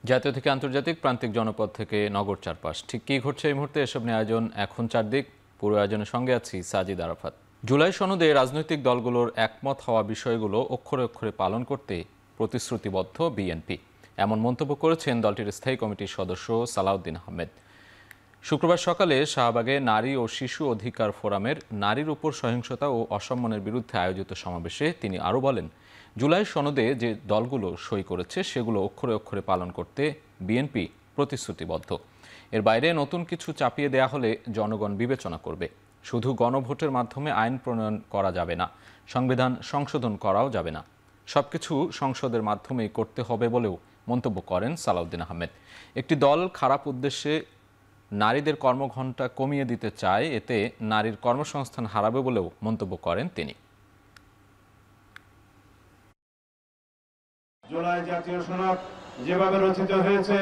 জাতীয় থেকে আন্তর্জাতিক, প্রান্তিক জনপদ থেকে নগর চারপাশ, ঠিক কী ঘটছে এই মুহূর্তে এসব নিয়ে আয়োজন এখন চারদিক। পুরো আয়োজনের সঙ্গে আছি সাজিদ আরাফাত। জুলাই সনদে রাজনৈতিক দলগুলোর একমত হওয়া বিষয়গুলো অক্ষরে অক্ষরে পালন করতে প্রতিশ্রুতিবদ্ধ বিএনপি, এমন মন্তব্য করেছেন দলটির স্থায়ী কমিটির সদস্য সালাউদ্দিন আহমেদ। শুক্রবার সকালে শাহবাগে নারী ও শিশু অধিকার ফোরামের নারীর উপর সহিংসতা ও অসম্মানের বিরুদ্ধে আয়োজিত সমাবেশে তিনি আরও বলেন, জুলাই সনদে যে দলগুলো সই করেছে সেগুলো অক্ষরে অক্ষরে পালন করতে বিএনপি প্রতিশ্রুতিবদ্ধ। এর বাইরে নতুন কিছু চাপিয়ে দেয়া হলে জনগণ বিবেচনা করবে। শুধু গণভোটের মাধ্যমে আইন প্রণয়ন করা যাবে না, সংবিধান সংশোধন করাও যাবে না, সবকিছু সংসদের মাধ্যমেই করতে হবে বলেও মন্তব্য করেন সালাউদ্দিন আহমেদ। একটি দল খারাপ উদ্দেশ্যে নারীদের কর্মঘণ্টা কমিয়ে দিতে চায়, এতে নারীর কর্মসংস্থান হারাবে বলেও মন্তব্য করেন তিনি। জুলাই জাতীয় সনদ যেভাবে রচিত হয়েছে,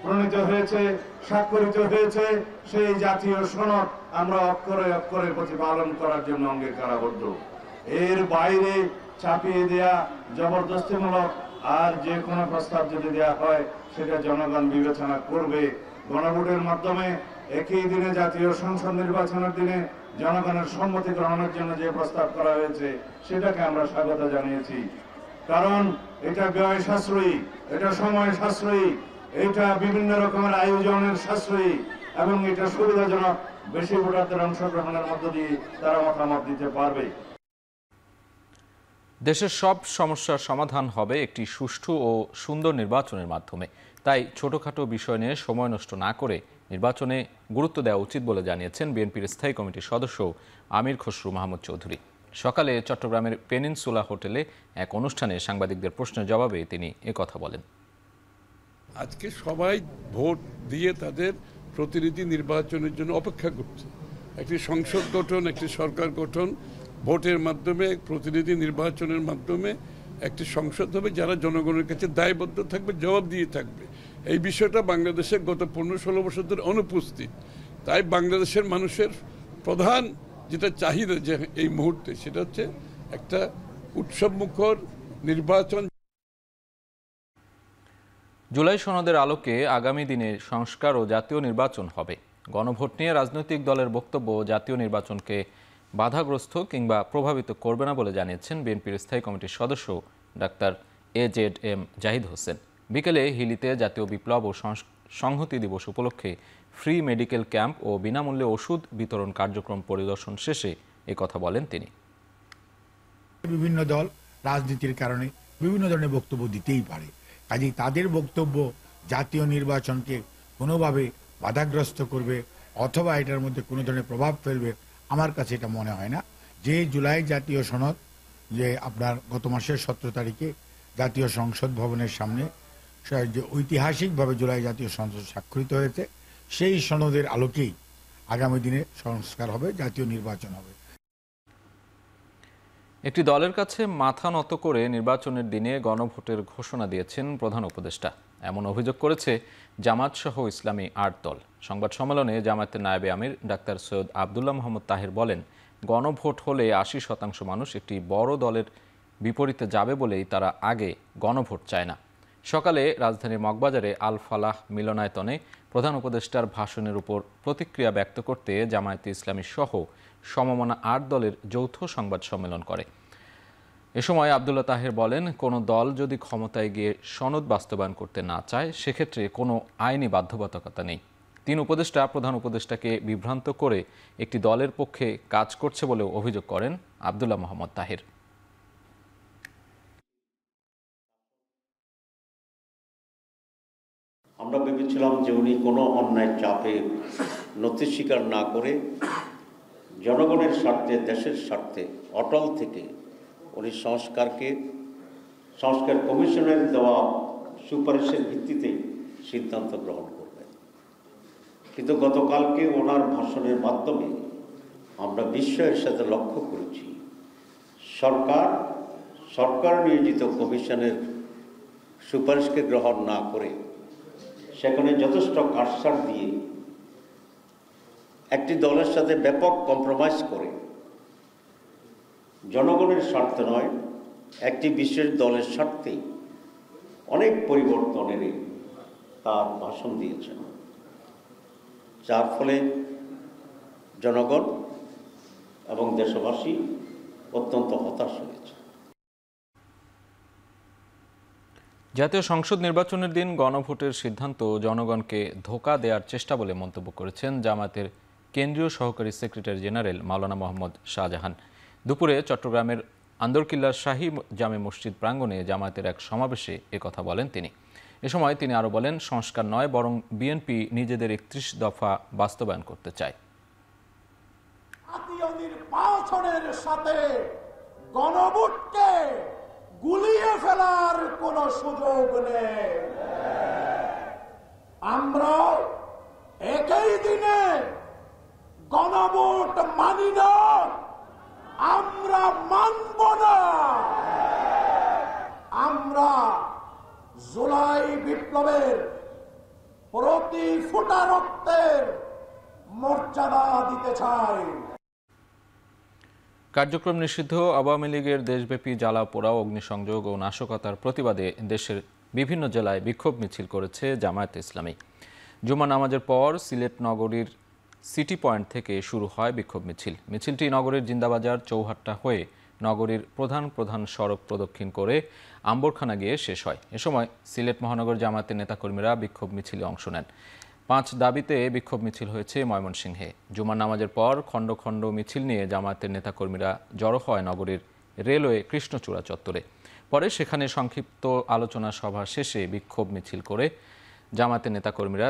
প্রণীত হয়েছে, স্বাক্ষরিত হয়েছে, সেই জাতীয় সনদ আমরা অক্ষরে অক্ষরে প্রতিপালন করার জন্য অঙ্গীকারাবদ্ধ। এর বাইরে চাপিয়ে দেয়া, জবরদস্তিমূলক আর যে কোনো প্রস্তাব যদি দেয়া হয় সেটা জনগণ বিবেচনা করবে। গণভোটের মাধ্যমে একই দিনে জাতীয় সংসদ নির্বাচনের দিনে জনগণের সম্মতি গ্রহণের জন্য যে প্রস্তাব করা হয়েছে সেটাকে আমরা স্বাগত জানিয়েছি। কারণ এটা ব্যয় সাশ্রয়ী, এটা সময় সাশ্রয়ী, এটা বিভিন্ন রকমের আয়োজনের সাশ্রয়ী এবং এটা সুবিধাজনক। বেশি ভোটারদের অংশগ্রহণের মধ্য দিয়ে তারা মতামত দিতে পারবে। দেশের সব সমস্যার সমাধান হবে একটি সুষ্ঠু ও সুন্দর নির্বাচনের মাধ্যমে। তাই ছোটখাটো বিষয় নিয়ে সময় নষ্ট না করে নির্বাচনে গুরুত্ব দেওয়া উচিত বলে জানিয়েছেন বিএনপির স্থায়ী কমিটির সদস্য আমির খসরু মাহমুদ চৌধুরী। সকালে চট্টগ্রামের পেনিনসুলা হোটেলে এক অনুষ্ঠানে সাংবাদিকদের প্রশ্নের জবাবে তিনি একথা বলেন। আজকে সবাই ভোট দিয়ে তাদের প্রতিনিধি নির্বাচনের জন্য অপেক্ষা করছে। একটি সংসদ গঠন, একটি সরকার গঠন, ভোটের মাধ্যমে, প্রতিনিধি নির্বাচনের মাধ্যমে একটি সংসদ হবে যারা জনগণের কাছে দায়বদ্ধ থাকবে, জবাব দিয়ে থাকবে। এই বিষয়টা বাংলাদেশে গত 15-16 বছর ধরে অনুপস্থিত। তাই বাংলাদেশের মানুষের প্রধান যেটা চাহিদা যে এই মুহূর্তে, সেটা হচ্ছে একটা উৎসবমুখর নির্বাচন। জুলাই সনদের আলোকে আগামী দিনে সংস্কার ও জাতীয় নির্বাচন হবে। গণভোট নিয়ে রাজনৈতিক দলের বক্তব্য জাতীয় নির্বাচনকে বাধাগ্রস্ত কিংবা প্রভাবিত করবে না বলে জানিয়েছেন বিএনপির স্থায়ী কমিটির সদস্য ডাক্তার AZM জাহিদ হোসেন। বিকেলে হিলিতে জাতীয় বিপ্লব ও সংহতি দিবস উপলক্ষে ফ্রি মেডিকেল ক্যাম্প ও বিনামূল্যে ওষুধ বিতরণ কার্যক্রম পরিদর্শন শেষে কথা বলেন তিনি। বিভিন্ন দল রাজনীতির কারণে বিভিন্ন ধরনের বক্তব্য দিতেই পারে, কাজেই তাদের বক্তব্য জাতীয় নির্বাচনকে কোনোভাবে বাধাগ্রস্ত করবে অথবা এটার মধ্যে কোনো ধরনের প্রভাব ফেলবে, আমার কাছে এটা মনে হয় না। যে জুলাই জাতীয় সনদ যে আপনার গত মাসের 17 তারিখে জাতীয় সংসদ ভবনের সামনে যে ঐতিহাসিকভাবে জুলাই জাতীয় সনদ স্বাক্ষরিত হয়েছে, সেই সনদের আলোকেই আগামী দিনে সংস্কার হবে, জাতীয় নির্বাচন হবে। একটি দলের কাছে মাথা নত করে নির্বাচনের দিনে গণভোটের ঘোষণা দিয়েছেন প্রধান উপদেষ্টা, এমন অভিযোগ করেছে জামাত সহ ইসলামী 8 দল। সংবাদ সম্মেলনে জামায়াতের নায়েবে আমির ডাক্তার সৈয়দ আবদুল্লাহ মোহাম্মদ তাহের বলেন, গণভোট হলে 80% মানুষ একটি বড় দলের বিপরীতে যাবে বলেই তারা আগে গণভোট চায় না। সকালে রাজধানীর মগবাজারে আল ফালাহ মিলনায়তনে প্রধান উপদেষ্টার ভাষণের উপর প্রতিক্রিয়া ব্যক্ত করতে জামায়াতে ইসলামী সহ সমমনা 8 দলের যৌথ সংবাদ সম্মেলন করে। এ সময় আবদুল্লাহ তাহের বলেন, কোনো দল যদি ক্ষমতায় গিয়ে সনদ বাস্তবায়ন করতে না চায় সেক্ষেত্রে কোনো আইনি বাধ্যবাধকতা নেই। 3 উপদেষ্টা প্রধান উপদেষ্টাকে বিভ্রান্ত করে একটি দলের পক্ষে কাজ করছে বলেও অভিযোগ করেন আবদুল্লাহ মোহাম্মদ তাহের। আমরা ভেবেছিলাম যে উনি কোনো অন্যায় চাপে নথি স্বীকার না করে জনগণের স্বার্থে, দেশের স্বার্থে অটল থেকে উনি সংস্কার কমিশনের দেওয়া সুপারিশের ভিত্তিতে সিদ্ধান্ত গ্রহণ করবেন। কিন্তু গতকালকে ওনার ভাষণের মাধ্যমে আমরা বিস্ময়ের সাথে লক্ষ্য করেছি সরকার নিয়োজিত কমিশনের সুপারিশকে গ্রহণ না করে সেখানে যথেষ্ট কাটছাঁট দিয়ে একটি দলের সাথে ব্যাপক কম্প্রোমাইজ করে জনগণের স্বার্থে নয়, একটি বিশেষ দলের স্বার্থেই অনেক পরিবর্তনের তার ভাষণ দিয়েছেন, যার ফলে জনগণ এবং দেশবাসী অত্যন্ত হতাশ হয়েছে। জাতীয় সংসদ নির্বাচনের দিন গণভোটের সিদ্ধান্ত জনগণকে ধোঁকা দেওয়ার চেষ্টা বলে মন্তব্য করেছেন জামায়াতের কেন্দ্রীয় সহকারী সেক্রেটারি জেনারেল মাওলানা মোহাম্মদ শাহজাহান। দুপুরে চট্টগ্রামের আন্দরকিল্লার শাহী জামে মসজিদ প্রাঙ্গণে জামায়াতের এক সমাবেশে একথা বলেন তিনি। এ সময় তিনি আরও বলেন, সংস্কার নয় বরং বিএনপি নিজেদের 31 দফা বাস্তবায়ন করতে চায়। জাতীয় নির্বাচনের সাথে গণভোটকে গুলিয়ে ফেলার কোন সুযোগ নেই। আমরা একই দিনে গণভোট মানি না, আমরা মানব না। আমরা জুলাই বিপ্লবের প্রতি ফোঁটা রক্তের মর্যাদা দিতে চাই। কার্যক্রম নিষিদ্ধ আওয়ামী লীগের দেশব্যাপী জ্বালা পোড়া, অগ্নিসংযোগ ও নাশকতার প্রতিবাদে দেশের বিভিন্ন জেলায় বিক্ষোভ মিছিল করেছে জামায়াতে ইসলামী। জুমা নামাজের পর সিলেট নগরীর সিটি পয়েন্ট থেকে শুরু হয় বিক্ষোভ মিছিল। মিছিলটি নগরীর জিন্দাবাজার চৌহাট্টা হয়ে নগরীর প্রধান প্রধান সড়ক প্রদক্ষিণ করে আম্বরখানা গিয়ে শেষ হয়। এ সময় সিলেট মহানগর জামায়াতের নেতাকর্মীরা বিক্ষোভ মিছিলে অংশ নেন। 5 দাবিতে বিক্ষোভ মিছিল হয়েছে ময়মনসিংহে। জুমার নামাজের পর খণ্ড খণ্ড মিছিল নিয়ে জামায়াতের নেতাকর্মীরা জড়ো হয় নগরীর রেলওয়ে কৃষ্ণচূড়া চত্বরে। পরে সেখানে সংক্ষিপ্ত আলোচনা সভা শেষে বিক্ষোভ মিছিল করে জামায়াতের নেতাকর্মীরা।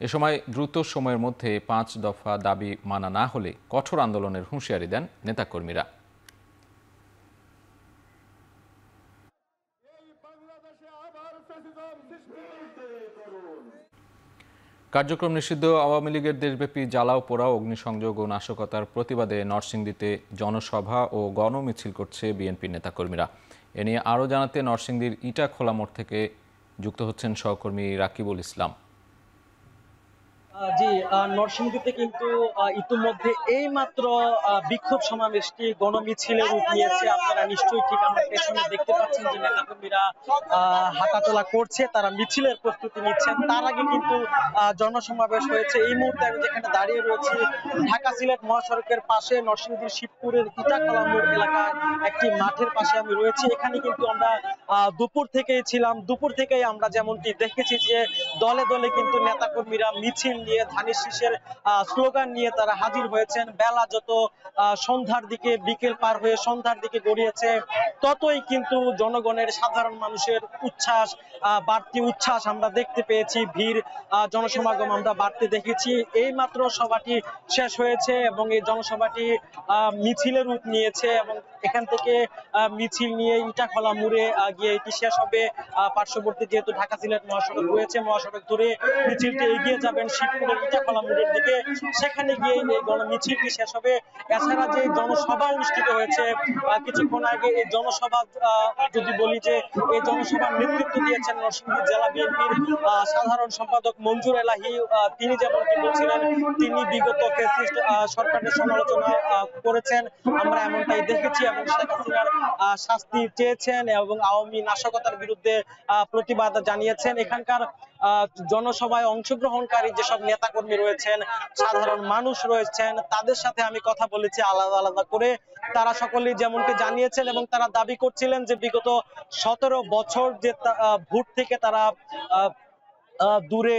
এ সময় দ্রুত সময়ের মধ্যে 5 দফা দাবি মানা না হলে কঠোর আন্দোলনের হুঁশিয়ারি দেন নেতাকর্মীরা। কার্যক্রম নিষিদ্ধ আওয়ামী লীগের দেশব্যাপী জ্বালাও পোড়া, অগ্নিসংযোগ ও নাশকতার প্রতিবাদে নরসিংদীতে জনসভা ও গণমিছিল করছে বিএনপি নেতাকর্মীরা। এ নিয়ে আরও জানাতে নরসিংদীর ইটা খোলা মোড় থেকে যুক্ত হচ্ছেন সহকর্মী রাকিবুল ইসলাম। জি, নরসিংদীতে কিন্তু ইতিমধ্যে এই মাত্র বিক্ষোভ সমাবেশটি গণমিছিলের রূপ নিয়েছে। আপনারা নিশ্চয়ই ঠিক আমার পেছনে দেখতে পাচ্ছেন যে নেতাকর্মীরা হাঁটাচলা করছে, তারা মিছিলের প্রস্তুতি নিচ্ছেন। তার আগে কিন্তু জনসমাবেশ হয়েছে। এই মুহূর্তে আমি যেখানে দাঁড়িয়ে রয়েছি ঢাকা সিলেট মহাসড়কের পাশে নরসিংদীর শিবপুরের ইটাখোলা মোড় এলাকার একটি মাঠের পাশে আমি রয়েছি। এখানে কিন্তু আমরা দুপুর থেকেই ছিলাম। দুপুর থেকেই আমরা যেমনটি দেখেছি যে দলে দলে কিন্তু নেতাকর্মীরা মিছিল নিয়ে ধানের শীষের স্লোগান নিয়ে তারা হাজির হয়েছেন। বেলা যত সন্ধ্যার দিকে, বিকেল পার হয়ে সন্ধ্যার দিকে গড়িয়েছে, ততই কিন্তু জনগণের, সাধারণ মানুষের উচ্ছ্বাস, বাড়তি উচ্ছ্বাস আমরা দেখতে পেয়েছি। ভিড়, জনসমাগম আমরা বাড়তে দেখেছি। এই মাত্র সভাটি শেষ হয়েছে এবং এই জনসভাটি মিছিলের রূপ নিয়েছে এবং এখান থেকে মিছিল নিয়ে ইটাখোলা মোড়ে গিয়ে এটি শেষ হবে। পার্শ্ববর্তী যেহেতু ঢাকা সিলেট মহাসড়ক রয়েছে, মহাসড়ক ধরে মিছিলটি এগিয়ে যাবেন শিবপুরের ইটাখোলা মোড়ের দিকে। সেখানে গিয়ে এই গণমিছিলটি শেষ হবে। এছাড়া যে জনসভা অনুষ্ঠিত হয়েছে কিছুক্ষণ আগে, এই জনসভা যদি বলি যে এই জনসভার নেতৃত্ব দিয়েছেন নরসিংদী জেলা বিএনপির সাধারণ সম্পাদক মঞ্জুর এলাহি। তিনি যেমনটি বলছিলেন, তিনি বিগত ফ্যাসিস্ট সরকারের সমালোচনা করেছেন, আমরা এমনটাই দেখেছি, এবং শেখ হাসিনার শাস্তি চেয়েছেন এবং আওয়ামী নাশকতার বিরুদ্ধে প্রতিবাদ জানিয়েছেন। এখানকার জনসভায় অংশগ্রহণকারী যেসব নেতাকর্মী রয়েছেন, সাধারণ মানুষ রয়েছেন, তাদের সাথে আমি কথা বলেছি আলাদা আলাদা করে। তারা সকলেই যেমনটি জানিয়েছেন এবং তারা দাবি করছিলেন যে বিগত 17 বছর যে ভোট থেকে তারা দূরে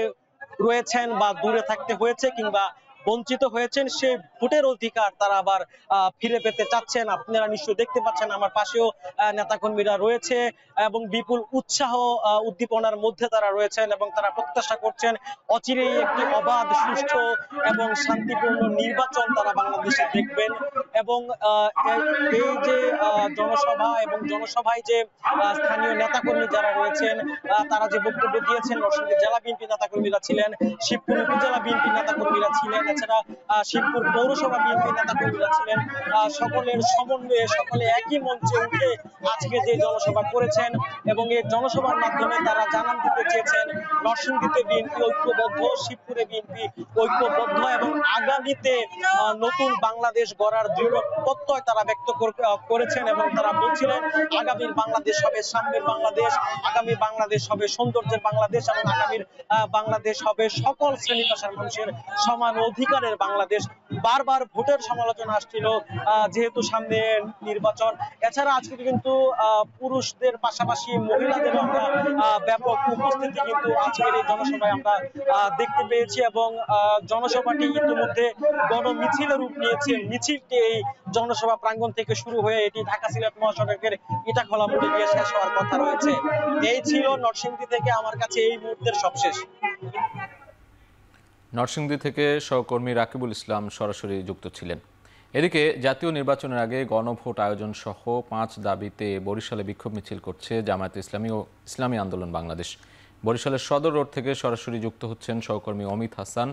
রয়েছেন বা দূরে থাকতে হয়েছে কিংবা বঞ্চিত হয়েছেন, সেই ভোটের অধিকার তারা আবার ফিরে পেতে চাচ্ছেন। আপনারা নিশ্চয়ই দেখতে পাচ্ছেন আমার পাশেও নেতাকর্মীরা রয়েছে এবং বিপুল উৎসাহ উদ্দীপনার মধ্যে তারা রয়েছেন এবং তারা প্রত্যাশা করছেন অচিরেই একটি অবাধ, সুষ্ঠু এবং শান্তিপূর্ণ নির্বাচন তারা বাংলাদেশে দেখবেন। এবং এই যে জনসভা এবং জনসভায় যে স্থানীয় নেতাকর্মী যারা রয়েছেন, তারা যে বক্তব্য দিয়েছেন, নরসিংদী জেলা বিএনপি নেতাকর্মীরা ছিলেন, শিবপুর উপজেলা বিএনপি নেতাকর্মীরা ছিলেন, এছাড়া শিবপুর পৌরসভা বিএনপি নেতাকর্মীরা ছিলেন, সকলের সমন্বয়ে সকলে একই মঞ্চে উঠে আজকে যে জনসভা করেছেন এবং এই জনসভার মাধ্যমে তারা জানান দিতে চেয়েছেন নরসিংদীতে বিএনপি ঐক্যবদ্ধ, শিবপুরে বিএনপি ঐক্যবদ্ধ এবং আগামীতে নতুন বাংলাদেশ গড়ার দৃঢ় প্রত্যয় তারা ব্যক্ত করেছেন এবং তারা বলছিলেন আগামীর বাংলাদেশ হবে সাম্যের বাংলাদেশ, আগামী বাংলাদেশ হবে সৌন্দর্যের বাংলাদেশ এবং আগামীর বাংলাদেশ হবে সকল শ্রেণী পেশার মানুষের সমান অধিকারের বাংলাদেশ। বারবার ভোটের সমালোচনা আসছিল যেহেতু সামনে নির্বাচন। এছাড়া আজকে কিন্তু পুরুষদের পাশাপাশি মহিলাদেরও আমরা ব্যাপক উপস্থিতি কিন্তু আজকের এই জনসভায় আমরা দেখতে পেয়েছি এবং জনসভাটি ইতিমধ্যে গণমিছিলের রূপ নিয়েছে। মিছিলটি এই জনসভা প্রাঙ্গণ থেকে শুরু হয়ে এটি ঢাকা সিলেট মহাসড়কের ইটাখলা মোড়ে গিয়ে শেষ হওয়ার কথা রয়েছে। এই ছিল নরসিংদী থেকে আমার কাছে এই মুহূর্তের সবশেষ। নরসিংদী থেকে সহকর্মী রাকিবুল ইসলাম সরাসরি যুক্ত ছিলেন। এদিকে জাতীয় নির্বাচনের আগে গণভোট আয়োজন সহ 5 দাবিতে বরিশালে বিক্ষোভ মিছিল করছে জামায়াতে ইসলামী ও ইসলামী আন্দোলন বাংলাদেশ। বরিশালের সদর রোড থেকে সরাসরি যুক্ত হচ্ছেন সহকর্মী অমিত হাসান।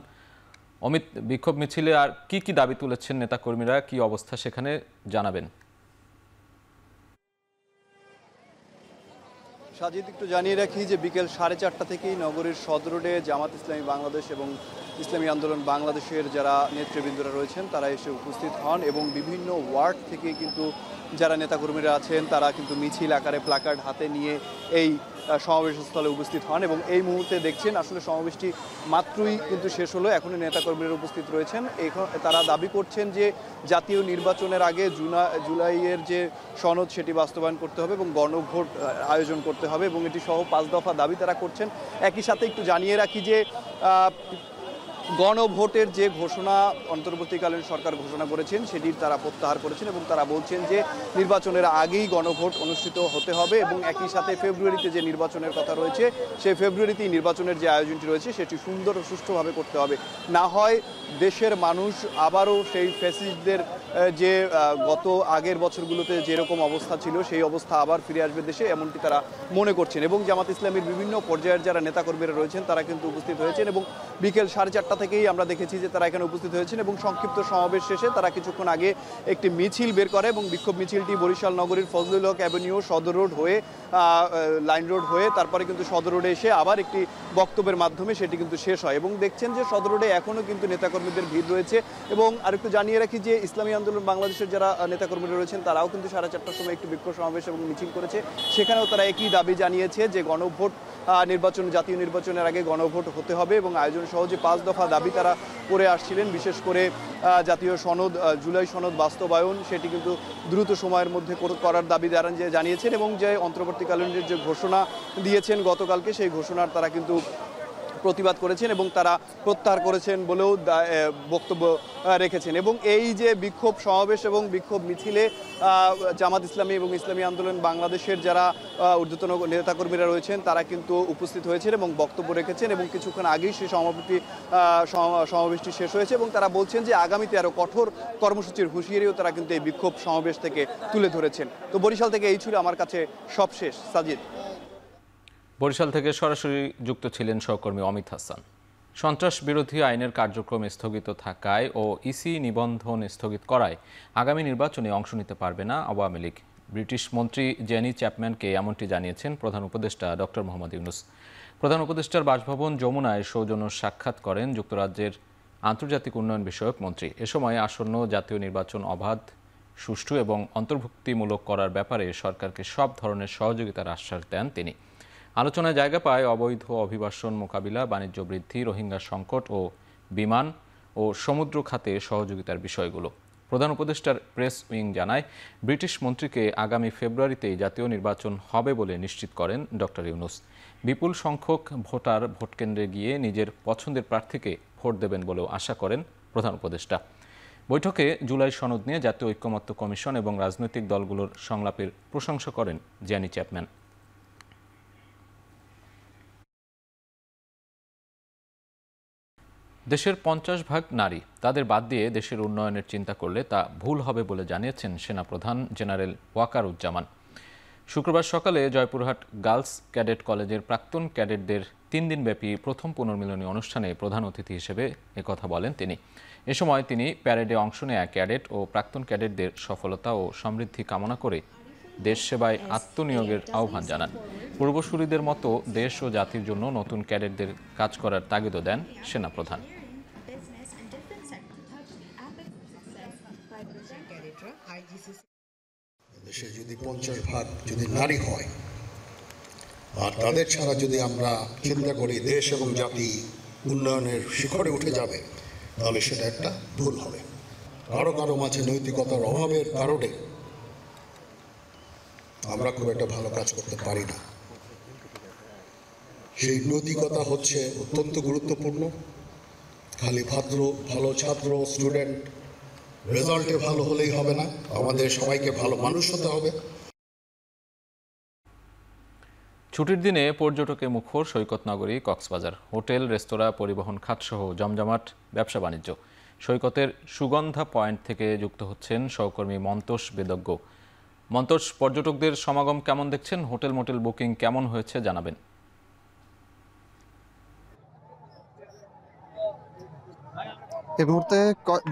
অমিত, বিক্ষোভ মিছিলে আর কি দাবি তুলেছেন নেতাকর্মীরা, কি অবস্থা সেখানে জানাবেন? সাজিদ, একটু জানিয়ে রাখি যে বিকেল 4:30 থেকেই নগরীর সদর রোডে জামাত ইসলামী বাংলাদেশ এবং ইসলামী আন্দোলন বাংলাদেশের যারা নেতৃবৃন্দরা রয়েছেন তারা এসে উপস্থিত হন এবং বিভিন্ন ওয়ার্ড থেকে কিন্তু যারা নেতাকর্মীরা আছেন তারা কিন্তু মিছিল আকারে প্ল্যাকার্ড হাতে নিয়ে এই সমাবেশস্থলে উপস্থিত হন এবং এই মুহূর্তে দেখছেন আসলে সমাবেশটি মাত্রই কিন্তু শেষ হলো, এখনই নেতাকর্মীরা উপস্থিত রয়েছেন। তারা দাবি করছেন যে জাতীয় নির্বাচনের আগে জুলাইয়ের যে সনদ সেটি বাস্তবায়ন করতে হবে এবং গণভোট আয়োজন করতে হবে এবং এটি সহ 5 দফা দাবি তারা করছেন। একই সাথে একটু জানিয়ে রাখি যে গণভোটের যে ঘোষণা অন্তর্বর্তীকালীন সরকার ঘোষণা করেছেন সেটি তারা প্রত্যাহার করেছেন এবং তারা বলছেন যে নির্বাচনের আগেই গণভোট অনুষ্ঠিত হতে হবে এবং একই সাথে ফেব্রুয়ারিতে যে নির্বাচনের কথা রয়েছে সেই ফেব্রুয়ারিতেই নির্বাচনের যে আয়োজনটি রয়েছে সেটি সুন্দর ও সুষ্ঠুভাবে করতে হবে, না হয় দেশের মানুষ আবারও সেই ফ্যাসিস্টদের যে গত আগের বছরগুলোতে যেরকম অবস্থা ছিল সেই অবস্থা আবার ফিরে আসবে দেশে, এমনটি তারা মনে করছেন। এবং জামাত ইসলামীর বিভিন্ন পর্যায়ের যারা নেতাকর্মীরা রয়েছেন তারা কিন্তু উপস্থিত হয়েছেন এবং বিকেল 4:30 থেকেই আমরা দেখেছি যে তারা এখানে উপস্থিত হয়েছেন এবং সংক্ষিপ্ত সমাবেশ শেষে তারা কিছুক্ষণ আগে একটি মিছিল বের করে এবং বিক্ষোভ মিছিলটি বরিশাল নগরীর ফজলুল হক অ্যাভিনিউ সদর রোড হয়ে লাইন রোড হয়ে তারপরে কিন্তু সদর রোডে এসে আবার একটি বক্তব্যের মাধ্যমে সেটি কিন্তু শেষ হয় এবং দেখছেন যে সদর রোডে এখনও কিন্তু নেতাকর্মীদের ভিড় রয়েছে। এবং আরেকটু জানিয়ে রাখি যে ইসলামী আন্দোলন বাংলাদেশের যারা নেতাকর্মীরা রয়েছেন তারাও কিন্তু 4:30টার সময় একটি বিক্ষোভ সমাবেশ এবং মিছিল করেছে, সেখানেও তারা একই দাবি জানিয়েছে যে গণভোট জাতীয় নির্বাচনের আগে গণভোট হতে হবে এবং আয়োজন সহ যে 5 দফা দাবি তারা করে আসছিলেন, বিশেষ করে জাতীয় সনদ জুলাই সনদ বাস্তবায়ন সেটি কিন্তু দ্রুত সময়ের মধ্যে করার দাবি জানিয়েছেন এবং যে অন্তর্বর্তীকালীন যে ঘোষণা দিয়েছেন গতকালকে সেই ঘোষণার তারা কিন্তু প্রতিবাদ করেছেন এবং তারা প্রত্যাহার করেছেন বলেও বক্তব্য রেখেছেন। এবং এই যে বিক্ষোভ সমাবেশ এবং বিক্ষোভ মিছিলে জামাত ইসলামী এবং ইসলামী আন্দোলন বাংলাদেশের যারা ঊর্ধ্বতন নেতাকর্মীরা রয়েছেন তারা কিন্তু উপস্থিত হয়েছেন এবং বক্তব্য রেখেছেন এবং কিছুক্ষণ আগেই সেই সমাবেশটি শেষ হয়েছে এবং তারা বলছেন যে আগামীতে আরও কঠোর কর্মসূচির হুঁশিয়ারিও তারা কিন্তু এই বিক্ষোভ সমাবেশ থেকে তুলে ধরেছেন। তো বরিশাল থেকে এই ছিল আমার কাছে সবশেষ। সাজিদ, বরিশাল থেকে সরাসরি যুক্ত ছিলেন সহকর্মী অমিত হাসান। সন্ত্রাস বিরোধী আইনের কার্যক্রম স্থগিত থাকায় ও ইসি নিবন্ধন স্থগিত করায় আগামী নির্বাচনে অংশ নিতে পারবে না আওয়ামী লীগ। ব্রিটিশ মন্ত্রী জেনি চ্যাপম্যানকে এমনটি জানিয়েছেন প্রধান উপদেষ্টা ডক্টর মোহাম্মদ ইউনূস। প্রধান উপদেষ্টার বাসভবন যমুনায় সৌজন্য সাক্ষাৎ করেন যুক্তরাজ্যের আন্তর্জাতিক উন্নয়ন বিষয়ক মন্ত্রী। এ সময় আসন্ন জাতীয় নির্বাচন অবাধ, সুষ্ঠু এবং অন্তর্ভুক্তিমূলক করার ব্যাপারে সরকারকে সব ধরনের সহযোগিতার আশ্বাস দেন তিনি। আলোচনায় জায়গা পায় অবৈধ অভিবাসন মোকাবিলা, বাণিজ্য বৃদ্ধি, রোহিঙ্গা সংকট ও বিমান ও সমুদ্র খাতে সহযোগিতার বিষয়গুলো। প্রধান উপদেষ্টার প্রেস উইং জানায়, ব্রিটিশ মন্ত্রীকে আগামী ফেব্রুয়ারিতেই জাতীয় নির্বাচন হবে বলে নিশ্চিত করেন ডক্টর ইউনূস। বিপুল সংখ্যক ভোটার ভোটকেন্দ্রে গিয়ে নিজের পছন্দের প্রার্থীকে ভোট দেবেন বলেও আশা করেন প্রধান উপদেষ্টা। বৈঠকে জুলাই সনদ নিয়ে জাতীয় ঐক্যমত্য কমিশন এবং রাজনৈতিক দলগুলোর সংলাপের প্রশংসা করেন জেনি চ্যাপম্যান। দেশের 50% নারী, তাদের বাদ দিয়ে দেশের উন্নয়নের চিন্তা করলে তা ভুল হবে বলে জানিয়েছেন সেনাপ্রধান জেনারেল ওয়াকারুজ্জামান। শুক্রবার সকালে জয়পুরহাট গার্লস ক্যাডেট কলেজের প্রাক্তন ক্যাডেটদের 3 দিনব্যাপী প্রথম পুনর্মিলনী অনুষ্ঠানে প্রধান অতিথি হিসেবে একথা বলেন তিনি। এ সময় তিনি প্যারেডে অংশ নেয়া ক্যাডেট ও প্রাক্তন ক্যাডেটদের সফলতা ও সমৃদ্ধি কামনা করে দেশ সেবায় আত্মনিয়োগের আহ্বান জানান। পূর্বসূরিদের মতো দেশ ও জাতির জন্য নতুন ক্যাডেটদের কাজ করার তাগিদও দেন সেনাপ্রধান। দেশে যদি 50% যদি নারী হয় আর তাদের ছাড়া যদি আমরা চিন্তা করি দেশ এবং জাতি উন্নয়নের শিখরে উঠে যাবে, তাহলে সেটা একটা ভুল হবে। কারো কারো মাঝে নৈতিকতার অভাবের কারণে আমরা খুব একটা ভালো কাজ করতে পারি না। সেই নৈতিকতা হচ্ছে অত্যন্ত গুরুত্বপূর্ণ। খালি ভালো ছাত্র স্টুডেন্ট রেজাল্টে ভালো হলেই হবে না, আমাদের সবাইকে ভালো মানুষ হতে হবে। ছুটির দিনে পর্যটকে মুখর সৈকত নগরী কক্সবাজার। হোটেল, রেস্তোরাঁ, পরিবহন খাতসহ জমজমাট ব্যবসা বাণিজ্য। সৈকতের সুগন্ধা পয়েন্ট থেকে যুক্ত হচ্ছেন সহকর্মী মন্তোষ বেদজ্ঞ। মন্তোষ, পর্যটকদের সমাগম কেমন দেখছেন? হোটেল মোটেল বুকিং কেমন হয়েছে জানাবেন। এই মুহূর্তে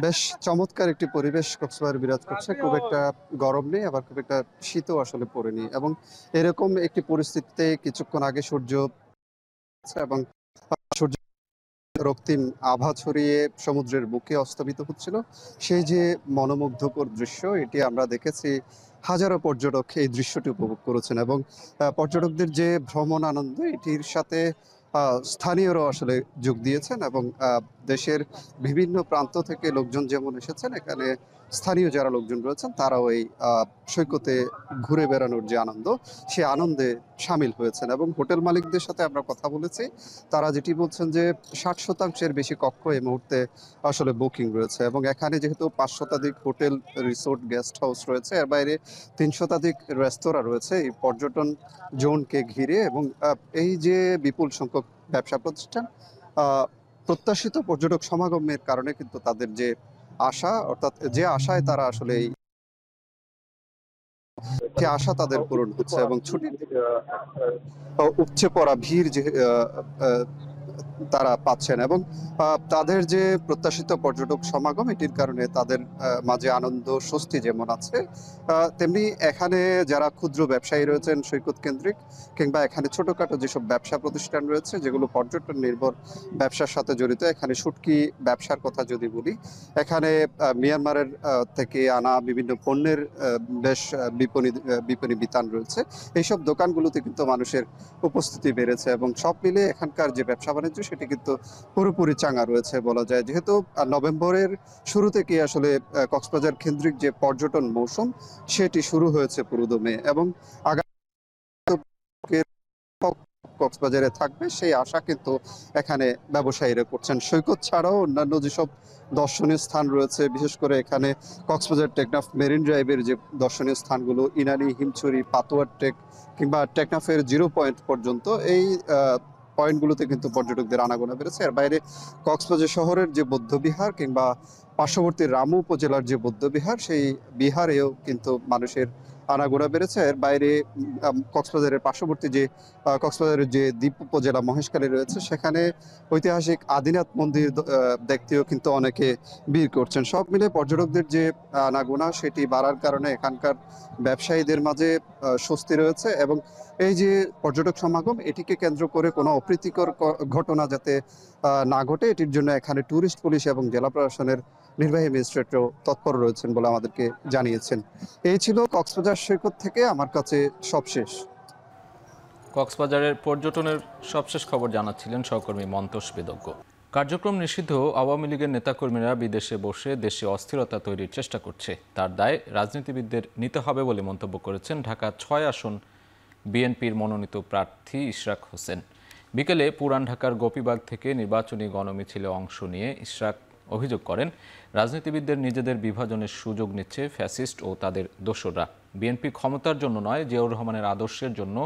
বেশ চমৎকার একটি পরিবেশ কক্সবাজারে বিরাজ করছে। খুব একটা গরম নেই, আবার খুব একটা শীতও আসলে পড়েনি, এবং এরকম একটি পরিস্থিতিতে কিছুক্ষণ আগে সূর্য এবং সূর্য রক্তিম আভা ছড়িয়ে সমুদ্রের বুকে অস্তমিত হচ্ছিল। সেই যে মনোমুগ্ধকর দৃশ্য, এটি আমরা দেখেছি। হাজারো পর্যটক এই দৃশ্যটি উপভোগ করেছেন, এবং পর্যটকদের যে ভ্রমণ আনন্দ, এটির সাথে স্থানীয়রাও আসলে যোগ দিয়েছেন, এবং দেশের বিভিন্ন প্রান্ত থেকে লোকজন যেমন এসেছেন, এখানে স্থানীয় যারা লোকজন রয়েছেন তারাও এই সৈকতে ঘুরে বেড়ানোর যে আনন্দ, সে আনন্দে সামিল হয়েছেন। এবং হোটেল মালিকদের সাথে আমরা কথা বলেছি, তারা যেটি বলছেন যে 60% বেশি কক্ষ এই মুহূর্তে আসলে বুকিং রয়েছে, এবং এখানে যেহেতু 5 শতাধিক হোটেল, রিসোর্ট, গেস্ট হাউস রয়েছে, এর বাইরে 3 শতাধিক রেস্তোরাঁ রয়েছে এই পর্যটন জোনকে ঘিরে, এবং এই যে বিপুল সংখ্যক ব্যবসা প্রতিষ্ঠান, প্রত্যাশিত পর্যটক সমাগমের কারণে কিন্তু তাদের যে আশা, অর্থাৎ যে আশায় তারা আসলে যে আশা তাদের পূরণ হচ্ছে, এবং ছুটির উপচে পড়া ভিড় যে তারা পাচ্ছেন, এবং তাদের যে প্রত্যাশিত পর্যটক সমাগম, এটির কারণে তাদের মাঝে আনন্দ স্বস্তি যেমন আছে, তেমনি এখানে যারা ক্ষুদ্র ব্যবসায়ী রয়েছেন সৈকত কেন্দ্রিক, কিংবা এখানে ছোটখাটো যেসব ব্যবসা প্রতিষ্ঠান রয়েছে যেগুলো পর্যটন নির্ভর ব্যবসার সাথে জড়িত, এখানে শুটকি ব্যবসার কথা যদি বলি, এখানে মিয়ানমারের থেকে আনা বিভিন্ন পণ্যের বেশ বিপণী বিতান রয়েছে। এইসব দোকানগুলোতে কিন্তু মানুষের উপস্থিতি বেড়েছে, এবং সব মিলে এখানকার যে ব্যবসা বাণিজ্য সেটি কিন্তু পুরোপুরি চাঙ্গা রয়েছে বলা যায়। যেহেতু নভেম্বরের শুরু থেকে আসলে কক্সবাজার কেন্দ্রিক যে পর্যটন মৌসুম সেটি শুরু হয়েছে পুরোদমে, এবং আগামী কক্সবাজারে থাকবে সেই আশা কিন্তু এখানে ব্যবসায়ীরা করছেন। সৈকত ছাড়াও অন্যান্য যেসব দর্শনীয় স্থান রয়েছে, বিশেষ করে এখানে কক্সবাজার টেকনাফ মেরিন ড্রাইভের যে দর্শনীয় স্থানগুলো, ইনানি, হিমছড়ি, পাতুয়ার টেক, কিংবা টেকনাফের 0 পয়েন্ট পর্যন্ত, এই পয়েন্টগুলোতে কিন্তু পর্যটকদের আনাগোনা বেড়েছে। এর বাইরে কক্সবাজার শহরের যে বৌদ্ধবিহার, কিংবা পার্শ্ববর্তী রামু উপজেলার যে বৌদ্ধবিহার, সেই বিহারেও কিন্তু মানুষের আনাগোনা বেড়েছে। এর বাইরে কক্সবাজারের পার্শ্ববর্তী যে কক্সবাজারের যে দ্বীপ উপজেলা মহেশখালী রয়েছে, সেখানে ঐতিহাসিক আদিনাথ মন্দির দেখতেও কিন্তু অনেকে ভিড় করছেন। সব মিলে পর্যটকদের যে আনাগোনা সেটি বাড়ার কারণে এখানকার ব্যবসায়ীদের মাঝে স্বস্তি রয়েছে, এবং এই যে পর্যটক সমাগম, এটিকে কেন্দ্র করে কোনো অপ্রীতিকর ঘটনা যাতে না ঘটে, এটির জন্য এখানে ট্যুরিস্ট পুলিশ এবং জেলা প্রশাসনের নির্বাহী ম্যাজিস্ট্রেটও তৎপর রয়েছেন বলে আমাদেরকে জানিয়েছেন। এই ছিল কক্সবাজার সৈকত থেকে আমার কাছে সবশেষ। কক্সবাজারের পর্যটনের সবশেষ খবর জানাচ্ছিলেন সহকর্মী মন্তোষ বেদজ্ঞ। কার্যক্রম নিষিদ্ধ আওয়ামী লীগের নেতাকর্মীরা বিদেশে বসে দেশে অস্থিরতা তৈরির চেষ্টা করছে, তার দায় রাজনীতিবিদদের নিতে হবে বলে মন্তব্য করেছেন ঢাকা 6 আসন বিএনপির মনোনীত প্রার্থী ইশরাক হোসেন। বিকেলে পুরান ঢাকার গোপীবাগ থেকে নির্বাচনী গণমিছিলে অংশ নিয়ে ইশরাক অভিযোগ করেন, রাজনীতিবিদদের নিজেদের বিভাজনের সুযোগ নিচ্ছে ফ্যাসিস্ট ও তাদের দোসররা। বিএনপি ক্ষমতার জন্য নয়, জিয়াউর রহমানের আদর্শের জন্য,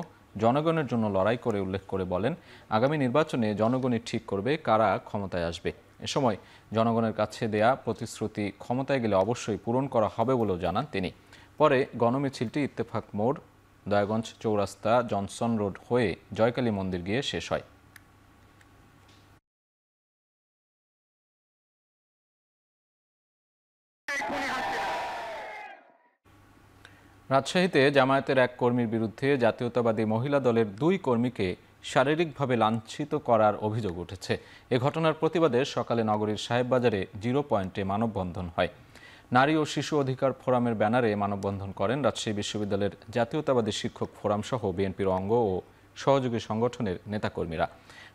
জনগণের জন্য লড়াই করে উল্লেখ করে বলেন, আগামী নির্বাচনে জনগণই ঠিক করবে কারা ক্ষমতায় আসবে। এ সময় জনগণের কাছে দেয়া প্রতিশ্রুতি ক্ষমতায় গেলে অবশ্যই পূরণ করা হবে বলেও জানান তিনি। পরে গণমিছিলটি ইত্তেফাক মোড় দয়াগঞ্জ চৌরাস্তা জনসন রোড হয়ে জয়কালী মন্দির গিয়ে শেষ হয়। রাজশাহীতে জামায়াতের এক কর্মীর বিরুদ্ধে জাতীয়তাবাদী মহিলা দলের 2 কর্মীকে শারীরিকভাবে লাঞ্ছিত করার অভিযোগ উঠেছে। এ ঘটনার প্রতিবাদে সকালে নগরীর সাহেববাজারে 0 পয়েন্টে মানববন্ধন হয়। নারী ও শিশু অধিকার ফোরামের ব্যানারে মানববন্ধন করেন রাজশাহী বিশ্ববিদ্যালয়ের জাতীয়তাবাদী শিক্ষক ফোরাম সহ বিএনপির অঙ্গ ও সহযোগী সংগঠনের নেতাকর্মীরা।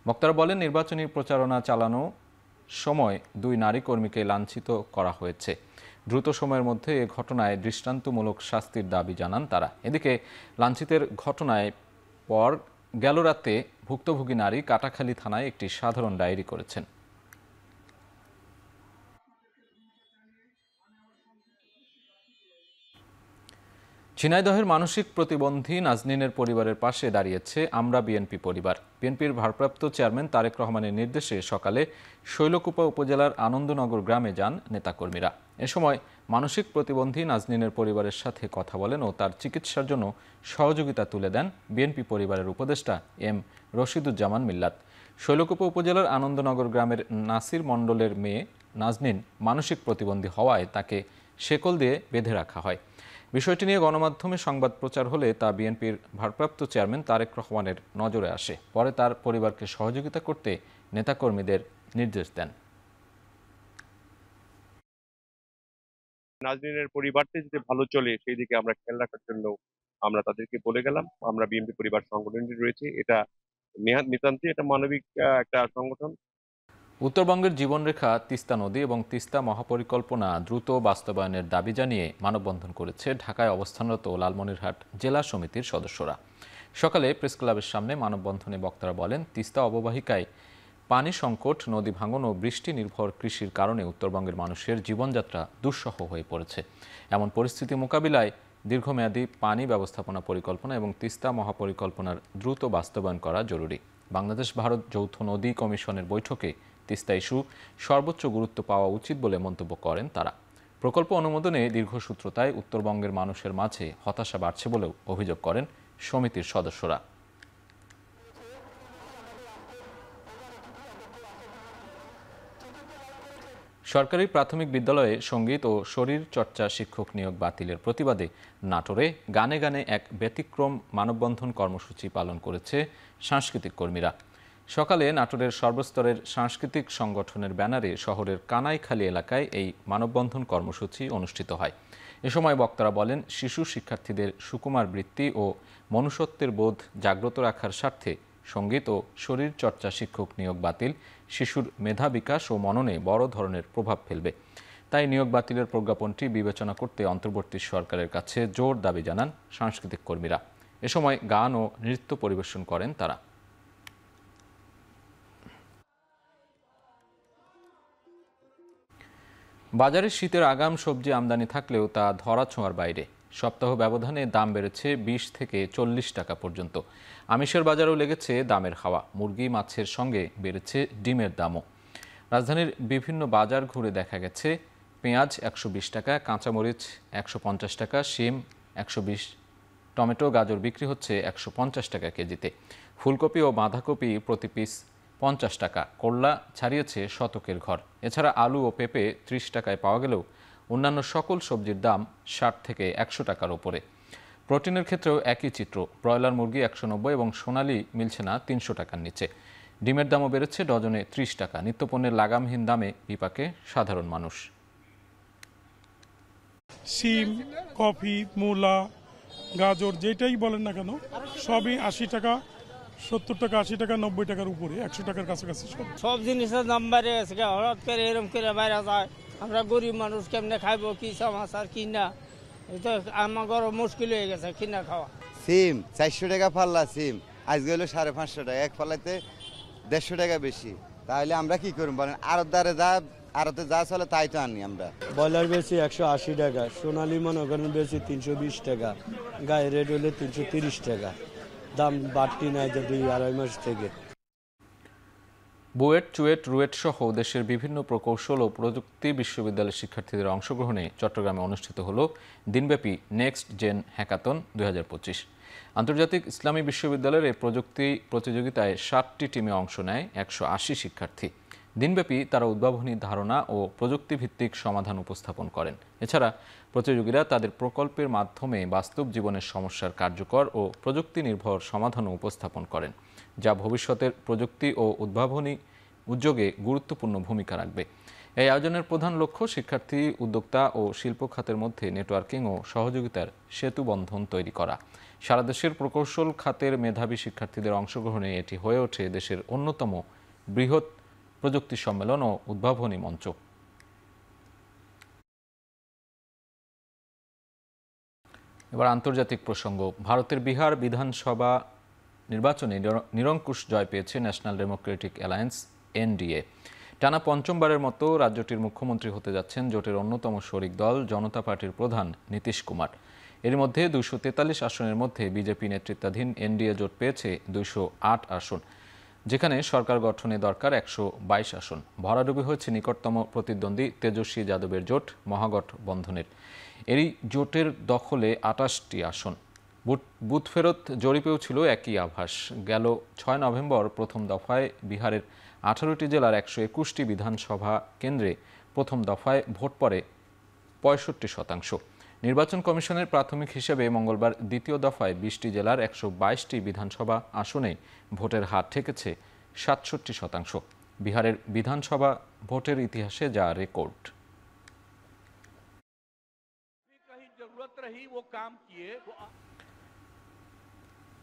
বক্তারা বলেন, নির্বাচনী প্রচারণা চালানো সময় 2 নারী কর্মীকে লাঞ্ছিত করা হয়েছে। দ্রুত সময়ের মধ্যে এ ঘটনায় দৃষ্টান্তমূলক শাস্তির দাবি জানান তারা। এদিকে লাঞ্ছিতের ঘটনায় পর গেল রাতে ভুক্তভোগী নারী কাটাখালী থানায় একটি সাধারণ ডায়েরি করেছেন। ঝিনাইদহের মানসিক প্রতিবন্ধী নাজনীনের পরিবারের পাশে দাঁড়িয়েছে আমরা বিএনপি পরিবার। বিএনপির ভারপ্রাপ্ত চেয়ারম্যান তারেক রহমানের নির্দেশে সকালে শৈলকুপা উপজেলার আনন্দনগর গ্রামে যান নেতাকর্মীরা। এ সময় মানসিক প্রতিবন্ধী নাজনীনের পরিবারের সাথে কথা বলেন ও তার চিকিৎসার জন্য সহযোগিতা তুলে দেন বিএনপি পরিবারের উপদেষ্টা এম রশিদুজ্জামান মিল্লাত। শৈলকুপা উপজেলার আনন্দনগর গ্রামের নাসির মণ্ডলের মেয়ে নাজনীন মানসিক প্রতিবন্ধী হওয়ায় তাকে শেকল দিয়ে বেঁধে রাখা হয়। বিষয়টি নিয়ে গণমাধ্যমে সংবাদ প্রচার হলে তা বিএনপির ভারপ্রাপ্ত চেয়ারম্যান তারেক রহমানের নজরে আসে। পরে তার পরিবারকে সহযোগিতা করতে নেতাকর্মীদের নির্দেশ দেন। নাজনীনের পরিবারটি যদি ভালো চলে সেই দিকে আমরা খেয়াল রাখার জন্য আমরা তাদেরকে বলে গেলাম। আমরা বিএনপি পরিবার সংগঠনটি রয়েছে, এটা নিতান্তই এটা মানবিক একটা সংগঠন। উত্তরবঙ্গের জীবনরেখা তিস্তা নদী এবং তিস্তা মহাপরিকল্পনা দ্রুত বাস্তবায়নের দাবি জানিয়ে মানববন্ধন করেছে ঢাকায় অবস্থানরত লালমনিরহাট জেলা সমিতির সদস্যরা। সকালে প্রেস ক্লাবের সামনে মানববন্ধনে বক্তারা বলেন, তিস্তা অববাহিকায় পানি সংকট, নদী ভাঙন ও বৃষ্টি নির্ভর কৃষির কারণে উত্তরবঙ্গের মানুষের জীবনযাত্রা দুঃসহ হয়ে পড়েছে। এমন পরিস্থিতি মোকাবিলায় দীর্ঘমেয়াদী পানি ব্যবস্থাপনা পরিকল্পনা এবং তিস্তা মহাপরিকল্পনার দ্রুত বাস্তবায়ন করা জরুরি। বাংলাদেশ ভারত যৌথ নদী কমিশনের বৈঠকে তিস্তা ইস্যু সর্বোচ্চ গুরুত্ব পাওয়া উচিত বলে মন্তব্য করেন তারা। প্রকল্প অনুমোদনে দীর্ঘসূত্রতায় উত্তরবঙ্গের মানুষের মাঝে হতাশা বাড়ছে বলেও অভিযোগ করেন সমিতির সদস্যরা। সরকারি প্রাথমিক বিদ্যালয়ে সঙ্গীত ও শরীর চর্চা শিক্ষক নিয়োগ বাতিলের প্রতিবাদে নাটোরে গানে গানে এক ব্যতিক্রম মানববন্ধন কর্মসূচি পালন করেছে সাংস্কৃতিক কর্মীরা। সকালে নাটোরের সর্বস্তরের সাংস্কৃতিক সংগঠনের ব্যানারে শহরের কানাইখালী এলাকায় এই মানববন্ধন কর্মসূচি অনুষ্ঠিত হয়। এ সময় বক্তারা বলেন, শিশু শিক্ষার্থীদের সুকুমার বৃত্তি ও মনুষ্যত্বের বোধ জাগ্রত রাখার স্বার্থে সঙ্গীত ও শরীর চর্চা শিক্ষক নিয়োগ বাতিল শিশুর মেধা বিকাশ ও মননে বড় ধরনের প্রভাব ফেলবে। তাই নিয়োগ বাতিলের প্রজ্ঞাপনটি বিবেচনা করতে অন্তর্বর্তী সরকারের কাছে জোর দাবি জানান সাংস্কৃতিক কর্মীরা। এ সময় গান ও নৃত্য পরিবেশন করেন তারা। বাজারে শীতের আগাম সবজি আমদানি থাকলেও তা ধরাছোঁয়ার বাইরে। সপ্তাহ ব্যবধানে দাম বেড়েছে 20 থেকে 40 টাকা পর্যন্ত। আমিষের বাজারেও লেগেছে দামের হাওয়া। মুরগি মাছের সঙ্গে বেড়েছে ডিমের দামও। রাজধানীর বিভিন্ন বাজার ঘুরে দেখা গেছে পেঁয়াজ 120 টাকা, কাঁচামরিচ 150 টাকা, শিম 120, টমেটো গাজর বিক্রি হচ্ছে 150 টাকা কেজিতে। ফুলকপি ও বাঁধাকপি প্রতি পিস 50 টাকা। করলা ছাড়িয়েছে শতকের ঘর। এছাড়া আলু ও পেঁপে 30 টাকায় পাওয়া গেলেও অন্যান্য সকল সবজির দাম 60 থেকে 100 টাকার ওপরে। প্রোটিনের ক্ষেত্রেও একই চিত্র। ব্রয়লার মুরগি 190 এবং সোনালি মিলছে না 300 টাকার নিচে। ডিমের দামও বেড়েছে ডজনে 30 টাকা। নিত্যপণ্যের লাগামহীন দামে বিপাকে সাধারণ মানুষ। শিম, কফি, মূলা, গাজর যেটাই বলেন না কেন সবই 80 টাকা, 70 টাকা, 80 টাকা, 90 টাকার উপরে, 100 টাকার কাছাকাছি সব জিনিসের দাম বেড়ে গেছে। হঠাৎ করে এরকম করে বাইরে যায়, আমরা গরিব মানুষ কেমনে খাইবো, কি সমাচার কি না, এটা আমার মুশকিল হয়ে গেছে কিনা খাওয়া। সিম 400 টাকা পাল্লা, সিম আজকে হলো 550 টাকা, এক পাল্লাতে 150 টাকা বেশি। তাহলে আমরা কি করব বলেন? আরতে যা চলে তাই তো আনি আমরা। ব্রয়লার বেশি 180 টাকা, সোনালি মনে করেন বেশি 320 টাকা, গায়ে রেট হলে 330 টাকা। দাম বাড়তি নাই যে 2-2.5 মাস থেকে। বুয়েট, চুয়েট, রুয়েট সহ দেশের বিভিন্ন প্রকৌশল ও প্রযুক্তি বিশ্ববিদ্যালয়ের শিক্ষার্থীদের অংশগ্রহণে চট্টগ্রামে অনুষ্ঠিত হলো দিনব্যাপী নেক্সট জেন হ্যাকাথন 2025। আন্তর্জাতিক ইসলামী বিশ্ববিদ্যালয়ের এই প্রযুক্তি প্রতিযোগিতায় 7টি টিমে অংশ নেয় 180 শিক্ষার্থী। দিনব্যাপী তারা উদ্ভাবনী ধারণা ও প্রযুক্তিভিত্তিক সমাধান উপস্থাপন করেন। এছাড়া প্রতিযোগীরা তাদের প্রকল্পের মাধ্যমে বাস্তব জীবনের সমস্যার কার্যকর ও প্রযুক্তি নির্ভর সমাধানও উপস্থাপন করেন, যা ভবিষ্যতের প্রযুক্তি ও উদ্ভাবনী উদ্যোগে গুরুত্বপূর্ণ ভূমিকা রাখবে। এই আয়োজনের প্রধান লক্ষ্য শিক্ষার্থী, উদ্যোক্তা ও শিল্প খাতের মধ্যে নেটওয়ার্কিং ও সহযোগিতার সেতুবন্ধন তৈরি করা। সারা দেশের প্রকৌশল খাতের মেধাবী শিক্ষার্থীদের অংশগ্রহণে এটি হয়ে ওঠে দেশের অন্যতম বৃহৎ প্রযুক্তি সম্মেলন ও উদ্ভাবনী মঞ্চ। এবার আন্তর্জাতিক প্রসঙ্গ। ভারতের বিহার বিধানসভা নির্বাচনে নিরঙ্কুশ জয় পেয়েছে ন্যাশনাল ডেমোক্রেটিক অ্যালায়েন্স এনডিএ। টানা পঞ্চমবারের মতো রাজ্যটির মুখ্যমন্ত্রী হতে যাচ্ছেন জোটের অন্যতম শরিক দল জনতা পার্টির প্রধান নীতিশ কুমার। এর মধ্যে 243 আসনের মধ্যে বিজেপি নেতৃত্বাধীন এনডিএ জোট পেয়েছে 208 আসন, যেখানে সরকার গঠনে দরকার 122 আসন। ভরাডুবি হয়েছে নিকটতম প্রতিদ্বন্দ্বী তেজস্বী যাদবের জোট মহাগঠবন্ধনের। এরই জোটের দখলে 28টি আসন। বুথ ফেরত জরিপেও ছিল একই আভাস। গেল 6 নভেম্বর প্রথম দফায় বিহারের 18টি জেলার 121টি বিধানসভা কেন্দ্রে প্রথম দফায় ভোট পড়ে 65%। নির্বাচন কমিশনের প্রাথমিক হিসেবে মঙ্গলবার দ্বিতীয় দফায় 20টি জেলার 122টি বিধানসভা আসনে ভোটের হার ঠেকেছে 67%। বিহারের বিধানসভা ভোটের ইতিহাসে যা রেকর্ড।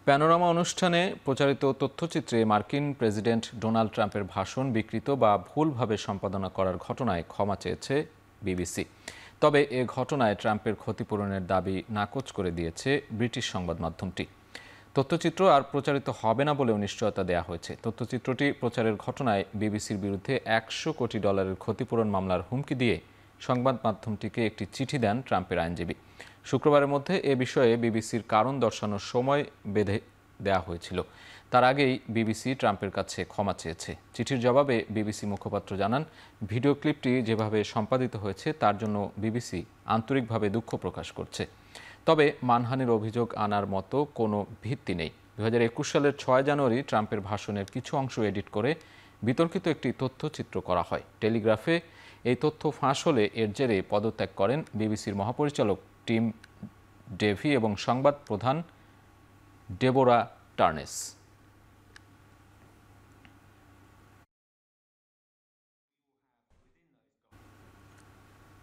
প্যানোরামা অনুষ্ঠানে প্রচারিত তথ্যচিত্রে মার্কিন প্রেসিডেন্ট ডোনাল্ড ট্রাম্পের ভাষণ বিকৃত বা ভুলভাবে সম্পাদনা করার ঘটনায় ক্ষমা চেয়েছে বিবিসি। তবে এ ঘটনায় ট্রাম্পের ক্ষতিপূরণের দাবি নাকচ করে দিয়েছে ব্রিটিশ সংবাদ মাধ্যমটি। তথ্যচিত্র আর প্রচারিত হবে না বলেও নিশ্চয়তা দেওয়া হয়েছে। তথ্যচিত্রটি প্রচারের ঘটনায় বিবিসির বিরুদ্ধে $100 কোটি ক্ষতিপূরণ মামলার হুমকি দিয়ে সংবাদ মাধ্যমটিকে একটি চিঠি দেন ট্রাম্পের আইনজীবী। শুক্রবারের মধ্যে এ বিষয়ে বিবিসির কারণ দর্শানোর সময় বেঁধে দেওয়া হয়েছিল। তার আগেই বিবিসি ট্রাম্পের কাছে ক্ষমা চেয়েছে। চিঠির জবাবে বিবিসি মুখপাত্র জানান, ভিডিও ক্লিপটি যেভাবে সম্পাদিত হয়েছে তার জন্য বিবিসি আন্তরিকভাবে দুঃখ প্রকাশ করছে। তবে মানহানির অভিযোগ আনার মতো কোনো ভিত্তি নেই। 2021 সালের 6 জানুয়ারি ট্রাম্পের ভাষণের কিছু অংশ এডিট করে বিতর্কিত একটি তথ্যচিত্র করা হয়। টেলিগ্রাফে এই তথ্য ফাঁস হলে এর জেরে পদত্যাগ করেন বিবিসির মহাপরিচালক টিম ডেভি এবং সংবাদ প্রধান ডেবোরা টার্নেস।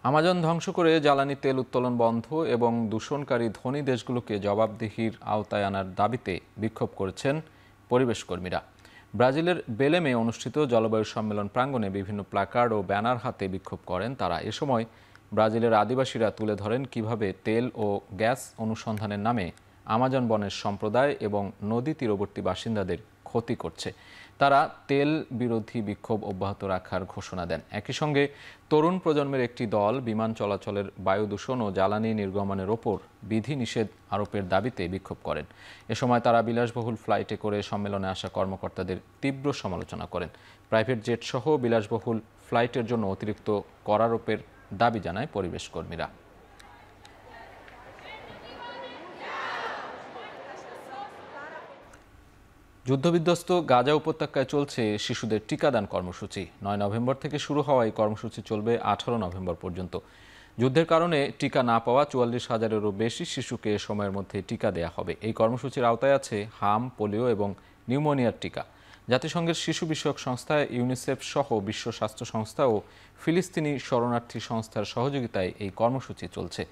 আমাজন ধ্বংস করে জ্বালানি তেল উত্তোলন বন্ধ এবং দূষণকারী ধনী দেশগুলোকে জবাবদিহির আওতায় আনার দাবিতে বিক্ষোভ করেছেন পরিবেশ কর্মীরা। ব্রাজিলের বেলেমে অনুষ্ঠিত জলবায়ু সম্মেলন প্রাঙ্গণে বিভিন্ন প্ল্যাকার্ড ও ব্যানার হাতে বিক্ষোভ করেন তারা। এ সময় ব্রাজিলের আদিবাসীরা তুলে ধরেন কিভাবে তেল ও গ্যাস অনুসন্ধানের নামে আমাজন বনের সম্প্রদায় এবং নদী তীরবর্তী বাসিন্দাদের ক্ষতি করছে। তারা তেল বিরোধী বিক্ষোভ অব্যাহত রাখার ঘোষণা দেন। একই সঙ্গে তরুণ প্রজন্মের একটি দল বিমান চলাচলের বায়ু দূষণ ও জ্বালানি নির্গমনের ওপর বিধি নিষেধ আরোপের দাবিতে বিক্ষোভ করেন। এ সময় তারা বিলাসবহুল ফ্লাইটে করে সম্মেলনে আসা কর্মকর্তাদের তীব্র সমালোচনা করেন। প্রাইভেট জেট সহ বিলাসবহুল ফ্লাইটের জন্য অতিরিক্ত কর আরোপের দাবি জানায় পরিবেশ কর্মীরা। যুদ্ধবিধ্বস্ত গাজা উপত্যকায় চলছে শিশুদের টিকাদান কর্মসূচি। 9 নভেম্বর থেকে শুরু হওয়া এই কর্মসূচি চলবে 18 নভেম্বর পর্যন্ত। যুদ্ধের কারণে টিকা না পাওয়া 44,000-এরও বেশি শিশুকে এ সময়ের মধ্যে টিকা দেয়া হবে। এই কর্মসূচির আওতায় আছে হাম, পোলিও এবং নিউমোনিয়ার টিকা। জাতিসংঘের শিশু বিষয়ক সংস্থা ইউনিসেফ সহ বিশ্ব স্বাস্থ্য সংস্থা ও ফিলিস্তিনি শরণার্থী সংস্থার সহযোগিতায় এই কর্মসূচি চলছে।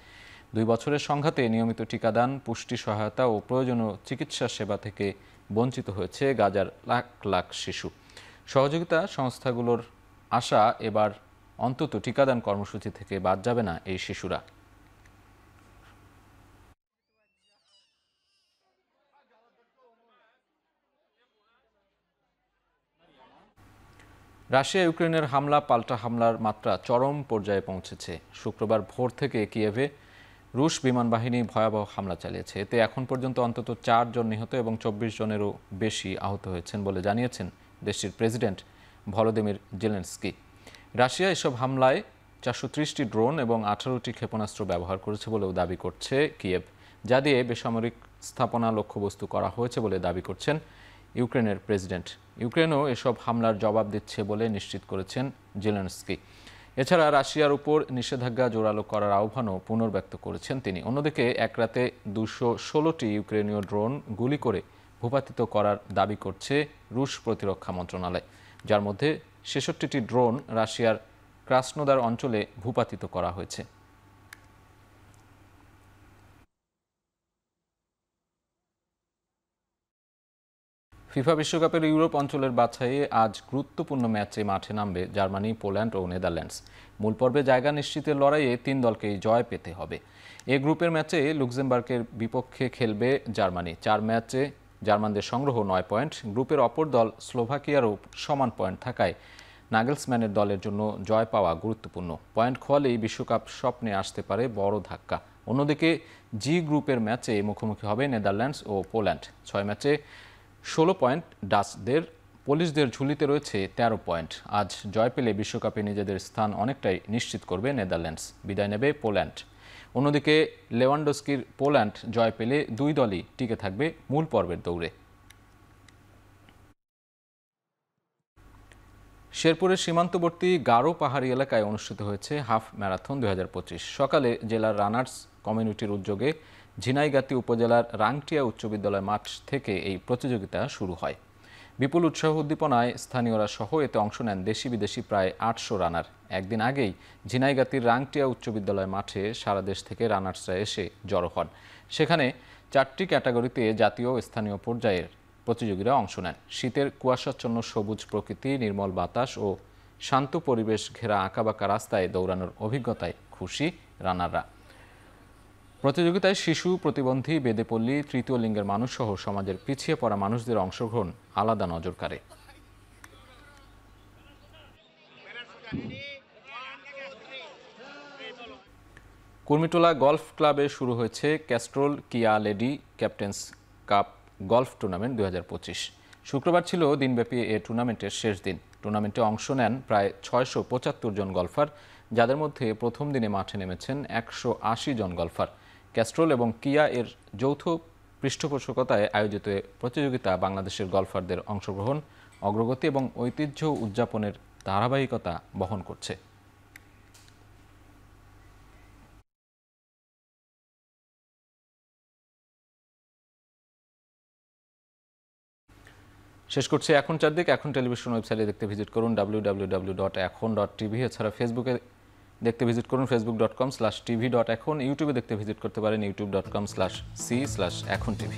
2 বছরের সংঘাতে নিয়মিত টিকাদান, পুষ্টি সহায়তা ও প্রয়োজনীয় চিকিৎসা সেবা থেকে বঞ্চিত হয়েছে গাজার লাখ লাখ শিশু। সহযোগিতা সংস্থাগুলোর আশা, এবার অন্তত টিকাদান কর্মসূচি থেকে বাদ যাবে না এই শিশুরা। রাশিয়া ইউক্রেনের হামলা পাল্টা হামলার মাত্রা চরম পর্যায়ে পৌঁছেছে। শুক্রবার ভোর থেকে কিয়েভে রুশ বিমান বাহিনী ভয়াবহ হামলা চালিয়েছে। এতে এখন পর্যন্ত অন্তত 4 জন নিহত এবং 24 জনেরও বেশি আহত হয়েছেন বলে জানিয়েছেন দেশটির প্রেসিডেন্ট ভলোদিমির জেলেনস্কি। রাশিয়া এসব হামলায় 430টি ড্রোন এবং 18টি ক্ষেপণাস্ত্র ব্যবহার করেছে বলেও দাবি করছে কিয়েভ। যা দিয়ে বেসামরিক স্থাপনা লক্ষ্যবস্তু করা হয়েছে বলে দাবি করছেন ইউক্রেনের প্রেসিডেন্ট। ইউক্রেনও এসব হামলার জবাব দিচ্ছে বলে নিশ্চিত করেছেন জেলেনস্কি। এছাড়া রাশিয়ার উপর নিষেধাজ্ঞা জোরালো করার আহ্বানও পুনর্ব্যক্ত করেছেন তিনি। অন্যদিকে এক রাতে 216টি ইউক্রেনীয় ড্রোন গুলি করে ভূপাতিত করার দাবি করছে রুশ প্রতিরক্ষা মন্ত্রণালয়, যার মধ্যে 66টি ড্রোন রাশিয়ার ক্রাসনোদার অঞ্চলে ভূপাতিত করা হয়েছে। ফিফা বিশ্বকাপের ইউরোপ অঞ্চলের বাছাইয়ে আজ গুরুত্বপূর্ণ ম্যাচে মাঠে নামবে জার্মানি, পোল্যান্ড ও নেদারল্যান্ডস। মূল পর্বে জায়গা নিশ্চিতের লড়াইয়ে 3 দলকেই জয় পেতে হবে। এ গ্রুপের ম্যাচে লুক্সেমবার্গের বিপক্ষে খেলবে জার্মানি। 4 ম্যাচে জার্মানদের সংগ্রহ 9 পয়েন্ট। গ্রুপের অপর দল স্লোভাকিয়ারও সমান পয়েন্ট থাকায় নাগেলসম্যানের দলের জন্য জয় পাওয়া গুরুত্বপূর্ণ। পয়েন্ট খোয়ালেই বিশ্বকাপ স্বপ্নে আসতে পারে বড় ধাক্কা। অন্যদিকে জি গ্রুপের ম্যাচে মুখোমুখি হবে নেদারল্যান্ডস ও পোল্যান্ড। 6 ম্যাচে 16 পয়েন্ট ডাচদের। পোলিশদের ঝুলিতে রয়েছে 13 পয়েন্ট। আজ জয় পেলে বিশ্বকাপে নিজেদের স্থান অনেকটাই নিশ্চিত করবে নেদারল্যান্ডস, বিদায় নেবে পোল্যান্ড। অন্যদিকে লেভানডস্কির পোল্যান্ড জয় পেলে 2 দলই টিকে থাকবে মূল পর্বের দৌড়ে। শেরপুরের সীমান্তবর্তী গারো পাহাড়ি এলাকায় অনুষ্ঠিত হয়েছে হাফ ম্যারাথন 2025। সকালে জেলার রানার্স কমিউনিটির উদ্যোগে ঝিনাইগাতি উপজেলার রাংটিয়া উচ্চ বিদ্যালয় মাঠ থেকে এই প্রতিযোগিতা শুরু হয়। বিপুল উৎসাহ উদ্দীপনায় স্থানীয়রা সহ এতে অংশ নেন দেশি বিদেশি প্রায় 800 রানার। একদিন আগেই ঝিনাইগাতির রাংটিয়া উচ্চ বিদ্যালয় মাঠে সারা দেশ থেকে রানার্সরা এসে জড়ো হন। সেখানে 4টি ক্যাটাগরিতে জাতীয় ও স্থানীয় পর্যায়ের প্রতিযোগীরা অংশ নেন। শীতের কুয়াশাচ্ছন্ন সবুজ প্রকৃতি, নির্মল বাতাস ও শান্ত পরিবেশ ঘেরা আঁকাবাঁকা রাস্তায় দৌড়ানোর অভিজ্ঞতায় খুশি রানাররা। প্রতিযোগিতায় শিশু, প্রতিবন্ধী, বেদেপল্লী, তৃতীয় লিঙ্গের মানুষসহ সমাজের পিছিয়ে পড়া মানুষদের অংশগ্রহণ আলাদা নজর কাড়ে। কুর্মিটোলা গলফ ক্লাবে শুরু হয়েছে ক্যাস্ট্রোল কিয়া lady captain's cup golf tournament 2025। শুক্রবার ছিল দিনব্যাপী এ টুর্নামেন্টের শেষ দিন। টুর্নামেন্টে অংশ নেন প্রায় 675 জন গলফার, যাদের মধ্যে প্রথম দিনে মাঠে নেমেছেন 180 জন গলফার। ক্যাস্ট্রোল এবং কিয়া এর যৌথ পৃষ্ঠপোষকতায় আয়োজিত প্রতিযোগিতা বাংলাদেশের গলফারদের অংশগ্রহণ, অগ্রগতি এবং ঐতিহ্য উদযাপনের ধারাবাহিকতা বহন করছে। শেষ করছে এখন চারদিক। এখন টেলিভিশন ওয়েবসাইটে দেখতে ভিজিট করুন www.ekhon.tv। এছাড়া ফেসবুকে দেখতে ভিজিট করুন facebook.com/tv.ekhon। ইউটিউবে দেখতে ভিজিট করতে পারেন youtube.com/c/ekhon tv।